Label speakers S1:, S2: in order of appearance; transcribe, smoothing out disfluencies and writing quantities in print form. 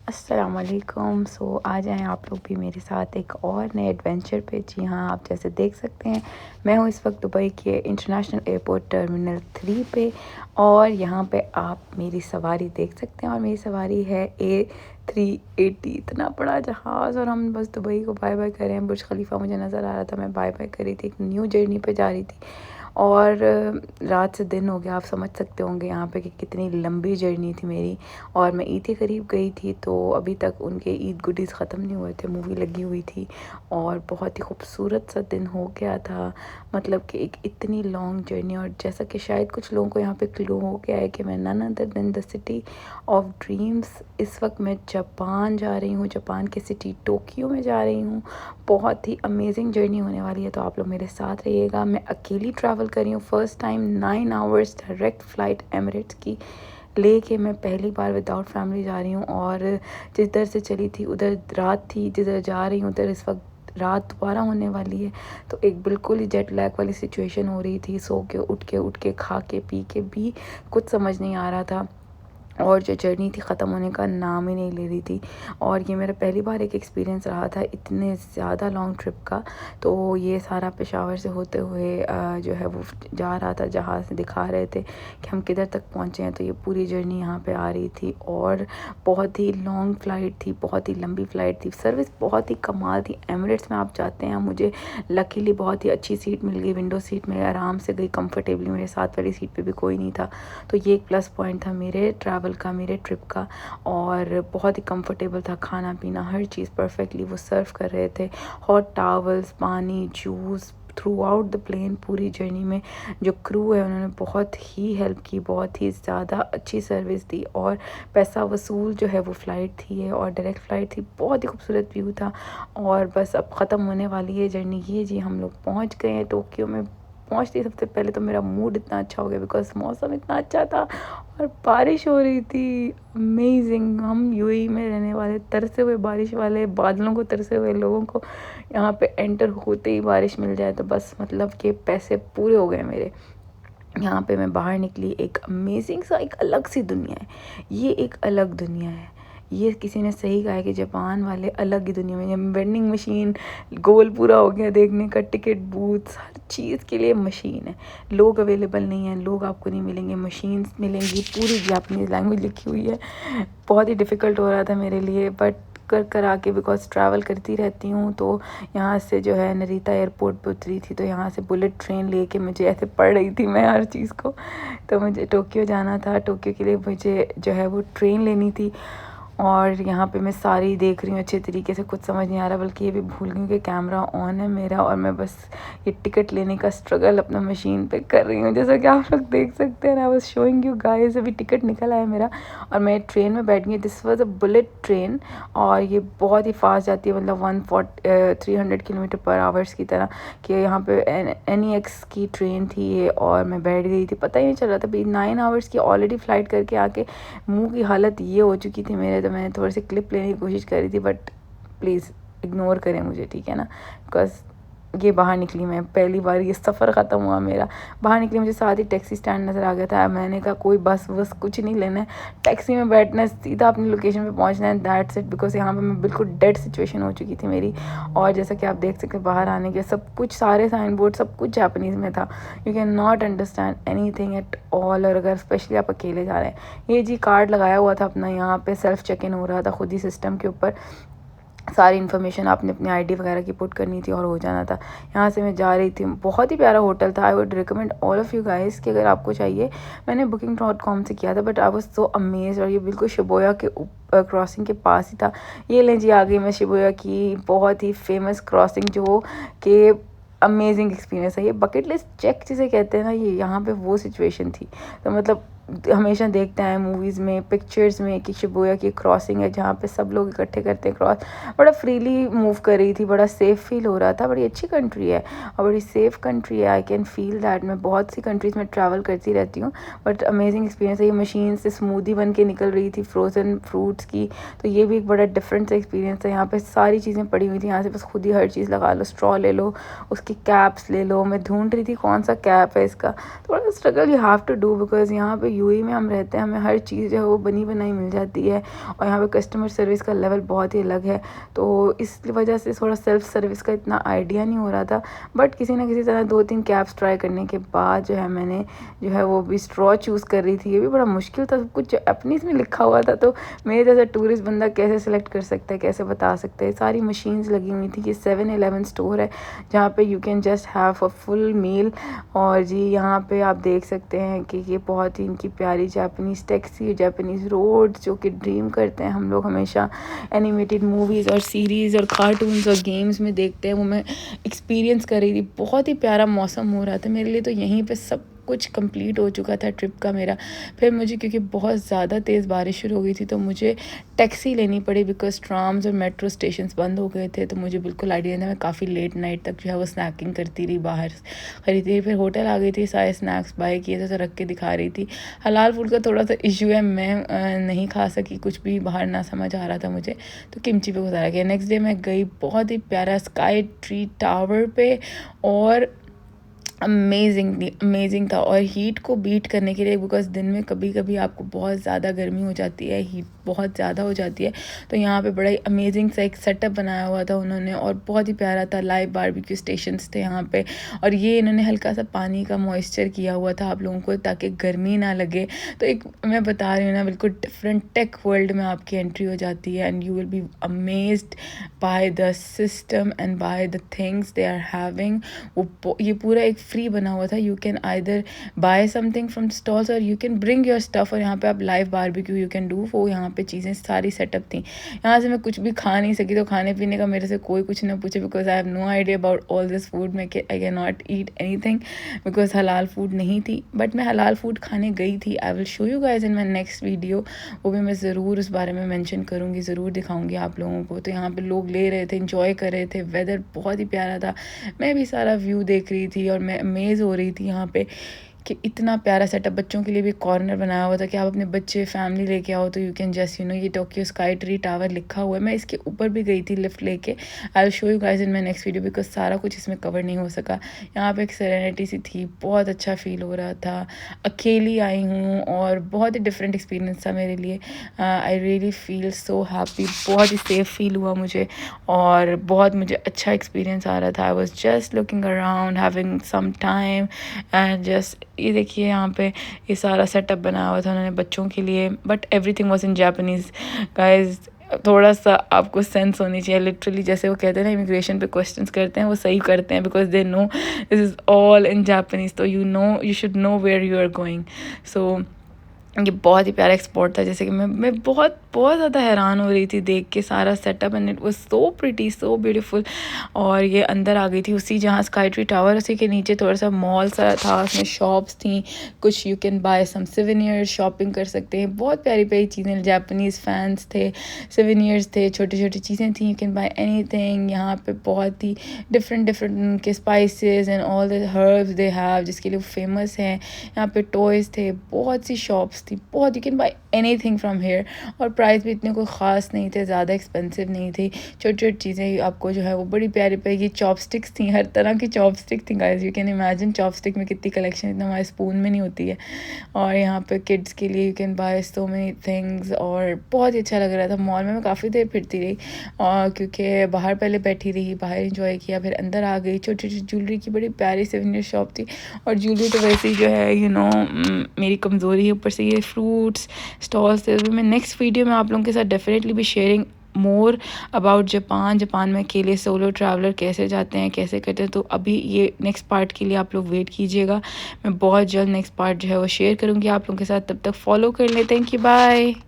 S1: अस्सलामुअलैकुम। आ जाएँ आप लोग भी मेरे साथ एक और नए एडवेंचर पे। जी हाँ, आप जैसे देख सकते हैं मैं हूँ इस वक्त दुबई के इंटरनेशनल एयरपोर्ट टर्मिनल 3 पे। और यहाँ पे आप मेरी सवारी देख सकते हैं और मेरी सवारी है A380, इतना बड़ा जहाज़। और हम बस दुबई को बाय बाय कर रहे हैं। बुर्ज खलीफा मुझे नज़र आ रहा था, मैं बाय बाय कर रही थी, एक न्यू जर्नी पे जा रही थी। और रात से दिन हो गया, आप समझ सकते होंगे यहाँ पे कि कितनी लंबी जर्नी थी मेरी। और मैं ईद के करीब गई थी तो अभी तक उनके ईद गुडीज़ ख़त्म नहीं हुए थे, मूवी लगी हुई थी और बहुत ही खूबसूरत सा दिन हो गया था। मतलब कि एक इतनी लॉन्ग जर्नी। और जैसा कि शायद कुछ लोगों को यहाँ पे क्लू हो गया है कि मैं none other than the city of dreams, इस वक्त मैं जापान जा रही हूँ, जापान की सिटी टोक्यो में जा रही हूँ। बहुत ही अमेजिंग जर्नी होने वाली है, तो आप लोग मेरे साथ रहिएगा। मैं अकेली ट्रैवल कर रही हूँ, first time 9 hours direct flight Emirates की लेके मैं पहली बार विदाउट फैमिली जा रही हूँ। और जिधर से चली थी उधर रात थी, जिधर जा रही हूँ उधर इस वक्त रात दोबारा होने वाली है। तो एक बिल्कुल ही जेट लैग वाली सिचुएशन हो रही थी, सो के उठ के खा के पी के भी कुछ समझ नहीं आ रहा था। और जो जर्नी थी ख़त्म होने का नाम ही नहीं ले रही थी। और ये मेरा पहली बार एक एक्सपीरियंस रहा था इतने ज़्यादा लॉन्ग ट्रिप का। तो ये सारा पेशावर से होते हुए जो है वो जा रहा था, जहाज़ से दिखा रहे थे कि हम किधर तक पहुँचे हैं। तो ये पूरी जर्नी यहाँ पे आ रही थी और बहुत ही लॉन्ग फ़्लाइट थी, बहुत ही लंबी फ़्लाइट थी। सर्विस बहुत ही कमाल थी। एमिरेट्स में आप जाते हैं, मुझे लकीली बहुत ही अच्छी सीट मिल गई, विंडो सीट में आराम से गई कंफर्टेबली। मेरे साथ वाली सीट पे भी कोई नहीं था, तो ये एक प्लस पॉइंट था मेरे ट्रैवल का, मेरे ट्रिप का। और बहुत ही कंफर्टेबल था, खाना पीना हर चीज़ परफेक्टली वो सर्व कर रहे थे। हॉट टावल्स, पानी, juice throughout the plane. पूरी जर्नी में जो क्रू है उन्होंने बहुत ही हेल्प की, बहुत ही ज़्यादा अच्छी सर्विस दी। और पैसा वसूल जो है वो फ़्लाइट थी और डायरेक्ट फ़्लाइट थी। बहुत ही खूबसूरत व्यू था। और बस अब ख़त्म होने वाली है जर्नी। ये जी हम लोग पहुँच गए हैं टोक्यो में। पहुँचते ही सबसे पहले तो मेरा मूड इतना अच्छा हो गया बिकॉज़ मौसम इतना अच्छा था और बारिश हो रही थी। अमेजिंग। हम यूएई में रहने वाले तरसे हुए बारिश वाले, बादलों को तरसे हुए लोगों को यहाँ पे एंटर होते ही बारिश मिल जाए तो बस मतलब कि पैसे पूरे हो गए मेरे। यहाँ पे मैं बाहर निकली, एक अमेजिंग सा एक अलग सी दुनिया है। ये एक अलग दुनिया है। ये किसी ने सही कहा है कि जापान वाले अलग ही दुनिया में। वेंडिंग मशीन, गोल पूरा हो गया देखने का, टिकट बूथ्स, हर चीज़ के लिए मशीन है। लोग अवेलेबल नहीं हैं, लोग आपको नहीं मिलेंगे, मशीन्स मिलेंगी। पूरी जापानीज़ लैंग्वेज लिखी हुई है। बहुत ही डिफ़िकल्ट हो रहा था मेरे लिए, बट कर आके बिकॉज ट्रैवल करती रहती हूँ। तो यहाँ से जो है नरीता एयरपोर्ट पे उतरी थी, तो यहाँ से बुलेट ट्रेन लेके मुझे ऐसे पढ़ रही थी मैं हर चीज़ को। तो मुझे टोक्यो जाना था, टोक्यो के लिए मुझे जो है वो ट्रेन लेनी थी। और यहाँ पे मैं सारी देख रही हूँ अच्छे तरीके से, कुछ समझ नहीं आ रहा, बल्कि ये भी भूल गई कि कैमरा ऑन है मेरा और मैं बस ये टिकट लेने का स्ट्रगल अपना मशीन पे कर रही हूँ। जैसा कि आप लोग देख सकते हैं, I was showing you guys, अभी टिकट निकल आया मेरा और मैं ट्रेन में बैठ गई। This was a bullet train और ये बहुत ही फास्ट जाती है, मतलब 300 किलोमीटर पर आवर्स की तरह। कि यहाँ पे NEX की ट्रेन थी ये और मैं बैठ गई थी, पता ही नहीं चल रहा था। 9 आवर्स की ऑलरेडी फ़्लाइट करके आके मुंह की हालत ये हो चुकी थी मेरे। तो मैंने थोड़ी सी क्लिप लेने की कोशिश करी थी, बट प्लीज़ इग्नोर करें मुझे, ठीक है ना। बिकॉज ये बाहर निकली मैं, पहली बार ये सफ़र ख़त्म हुआ मेरा। बाहर निकली, मुझे साथ ही टैक्सी स्टैंड नज़र आ गया था। मैंने कहा कोई बस वस कुछ नहीं लेना है, टैक्सी में बैठना है, सीधा अपनी लोकेशन पे पहुंचना है, दैट्स इट। बिकॉज यहाँ पे मैं बिल्कुल डेड सिचुएशन हो चुकी थी मेरी। और जैसा कि आप देख सकते हैं बाहर आने के सब कुछ, सारे साइन बोर्ड सब कुछ जापानीज़ में था। You can not understand any thing at all. और अगर स्पेशली आप अकेले जा रहे हैं, ये जी कार्ड लगाया हुआ था अपना, यहाँ पे सेल्फ चेक इन हो रहा था खुद ही सिस्टम के ऊपर। सारी इन्फॉर्मेशन आपने अपनी आईडी वगैरह की पुट करनी थी और हो जाना था। यहाँ से मैं जा रही थी, बहुत ही प्यारा होटल था। I would recommend all of you guys कि अगर आपको चाहिए। मैंने booking.com से किया था, but I was so amazed. और ये बिल्कुल शिबुया के क्रॉसिंग के पास ही था। ये लें जी, आ गई मैं शिबुया की बहुत ही फेमस क्रॉसिंग, जो कि अमेजिंग एक्सपीरियंस है। ये बकेट लिस्ट चेक जिसे कहते हैं ना, ये यहाँ पे वो सिचुएशन थी। तो मतलब हमेशा देखते हैं मूवीज़ में, पिक्चर्स में कि शिबुया की क्रॉसिंग है जहाँ पे सब लोग इकट्ठे करते हैं क्रॉस। बड़ा फ्रीली मूव कर रही थी, बड़ा सेफ़ फील हो रहा था। बड़ी अच्छी कंट्री है और बड़ी सेफ़ कंट्री है। I can feel that. मैं बहुत सी कंट्रीज़ में ट्रैवल करती रहती हूँ, बट अमेजिंग एक्सपीरियंस है। ये मशीन से स्मूदी बन के निकल रही थी फ्रोज़न फ्रूट्स की, तो ये भी एक बड़ा डिफरेंट एक्सपीरियंस है। यहाँ पे सारी चीज़ें पड़ी हुई थी, यहाँ से बस खुद ही हर चीज़ लगा लो, स्ट्रॉ ले लो, उसकी कैप्स ले लो। मैं ढूंढ रही थी कौन सा कैप है इसका। थोड़ा struggle you have to do because यहाँ पे यूएई में हम रहते हैं, हमें हर चीज़ जो है वो बनी बनाई मिल जाती है और यहाँ पे कस्टमर सर्विस का लेवल बहुत ही अलग है। तो इस वजह से थोड़ा सेल्फ़ सर्विस का इतना आइडिया नहीं हो रहा था, बट किसी न किसी तरह 2-3 कैब्स ट्राई करने के बाद जो है मैंने जो है वो भी स्ट्रॉ चूज़ कर रही थी। ये भी बड़ा मुश्किल था, सब कुछ जापानीज़ में लिखा हुआ था, तो मेरे जैसा टूरिस्ट बंदा कैसे सेलेक्ट कर सकता है, कैसे बता सकता है। सारी मशीन्स लगी हुई थी। ये 7-Eleven स्टोर है जहाँ पे you can just have a full meal. और जी यहाँ पे आप देख सकते हैं कि ये बहुत ही इनकी प्यारी जापानीज़ टैक्सी, जापानीज़ रोड्स जो कि ड्रीम करते हैं हम लोग हमेशा एनिमेटेड मूवीज़ और सीरीज़ और कार्टून्स और गेम्स में देखते हैं, वो मैं एक्सपीरियंस कर रही थी। बहुत ही प्यारा मौसम हो रहा था मेरे लिए, तो यहीं पे सब कुछ कंप्लीट हो चुका था ट्रिप का मेरा। फिर मुझे क्योंकि बहुत ज़्यादा तेज़ बारिश शुरू हो गई थी तो मुझे टैक्सी लेनी पड़ी, बिकॉज ट्राम्स और मेट्रो स्टेशंस बंद हो गए थे। तो मुझे बिल्कुल आइडिया नहीं था, मैं काफ़ी लेट नाइट तक जो है वो स्नैकिंग करती रही, बाहर खरीदती रही। फिर होटल आ गई थी, सारे स्नैक्स बाय किए थे तो रख के दिखा रही थी। हलाल फूड का थोड़ा सा इशू है, मैं नहीं खा सकी, कुछ भी बाहर ना समझ आ रहा था मुझे, तो किमची पे गुजारा किया। नेक्स्ट डे मैं गई बहुत ही प्यारा स्काई ट्री टावर पे, और अमेजिंग था। और हीट को बीट करने के लिए, बिकॉज दिन में कभी कभी आपको बहुत ज़्यादा गर्मी हो जाती है, हीट बहुत ज़्यादा हो जाती है, तो यहाँ पे बड़ा ही अमेजिंग सा एक सेटअप बनाया हुआ था उन्होंने, और बहुत ही प्यारा था। लाइव बारबेक्यू स्टेशंस थे यहाँ पे, और ये इन्होंने हल्का सा पानी का मॉइस्चर किया हुआ था आप लोगों को ताकि गर्मी ना लगे। तो एक मैं बता रही हूँ ना, बिल्कुल डिफरेंट टेक वर्ल्ड में आपकी एंट्री हो जाती है, and you will be amazed by the system and by the things they are having. वो ये पूरा एक फ्री बना हुआ था, you can either buy something from stalls और you can bring your stuff, और यहाँ पे आप live barbecue you can do. वो यहाँ पे चीज़ें सारी सेटअप थी। यहाँ से मैं कुछ भी खा नहीं सकी, तो खाने पीने का मेरे से कोई कुछ ना पूछे, because I have no idea about all this food. I can not eat anything because हलाल फूड नहीं थी, बट मैं हलाल फूड खाने गई थी। I will show you guys in my next video, वो भी मैं ज़रूर उस बारे में मैंशन करूँगी, ज़रूर दिखाऊँगी आप लोगों को। तो यहाँ पर लोग ले रहे थे, इंजॉय कर रहे थे, वेदर बहुत ही प्यारा था, मैं भी सारा व्यू देख रही थी, और मैं अमेज हो रही थी यहाँ पे कि इतना प्यारा सेटअप। बच्चों के लिए भी कॉर्नर बनाया हुआ था कि आप अपने बच्चे फैमिली लेके आओ तो यू कैन जस्ट ये टोक्यो स्काई ट्री टावर लिखा हुआ है। मैं इसके ऊपर भी गई थी लिफ्ट लेके, आई will show you guys in my next video, because सारा कुछ इसमें कवर नहीं हो सका। यहाँ पे एक सेरेनिटी सी थी, बहुत अच्छा फील हो रहा था। अकेली आई हूँ और बहुत ही डिफरेंट एक्सपीरियंस था मेरे लिए। I really feel so happy, बहुत ही सेफ फील हुआ मुझे, और बहुत मुझे अच्छा एक्सपीरियंस आ रहा था। I was just looking around having some time, and just ये देखिए यहाँ पे ये सारा सेटअप बनाया हुआ था उन्होंने बच्चों के लिए, but everything was in Japanese guys. थोड़ा सा आपको सेंस होनी चाहिए, लिटरली जैसे वो कहते हैं ना इमिग्रेशन पे क्वेश्चंस करते हैं, वो सही करते हैं, because they know this is all in Japanese, तो you should know where you are going. So ये बहुत ही प्यारा एक्सपोर्ट था, जैसे कि मैं बहुत ज़्यादा हैरान हो रही थी देख के सारा setup, and it was so pretty, so beautiful. और ये अंदर आ गई थी उसी जहाँ स्काई ट्री टावर, उसी के नीचे थोड़ा सा मॉल सा था, उसमें शॉप्स थी कुछ, you can buy some souvenirs, shopping कर सकते हैं, बहुत प्यारी प्यारी चीज़ें, जापानीज़ फैंस थे, सिवेनियर्स थे, छोटी छोटी चीज़ें थी, यू कैन बाय एनीथिंग। यहाँ पे बहुत ही डिफरेंट उनके spices and all the herbs they have, जिसके लिए वो फेमस हैं। यहाँ पे टॉयज़ थे, बहुत सी शॉप्स थी, बहुत, you can bye anything from here, और प्राइस भी इतने कोई ख़ास नहीं थे, ज़्यादा एक्सपेंसिव नहीं थी। छोटी छोटी चीज़ें आपको जो है वो बड़ी प्यारी प्यारी चॉपस्टिक्स थी, हर तरह की चॉपस्टिक थी guys, you can imagine chopstick में कितनी कलेक्शन, इतना हमारे स्पून में नहीं होती है। और यहाँ पे किड्स के लिए you can bye so many things, और बहुत ही अच्छा लग रहा था। मॉल में मैं काफ़ी देर फिरती रही, और क्योंकि बाहर पहले बैठी रही, बाहर इंजॉय किया, फिर अंदर आ गई। छोटी छोटी ज्वेलरी की बड़ी प्यारी सिवेनियर शॉप थी, और ज्वेलरी तो वैसे ही जो है मेरी कमज़ोरी है, ऊपर से ये फ्रूट्स स्टॉल्स थे। मैं नेक्स्ट वीडियो में आप लोगों के साथ डेफिनेटली भी शेयरिंग मोर अबाउट जापान में अकेले सोलो ट्रैवलर कैसे जाते हैं, कैसे करते हैं। तो अभी ये नेक्स्ट पार्ट के लिए आप लोग वेट कीजिएगा, मैं बहुत जल्द नेक्स्ट पार्ट जो है वो शेयर करूँगी आप लोगों के साथ। तब तक फॉलो कर लें। Thank you, bye.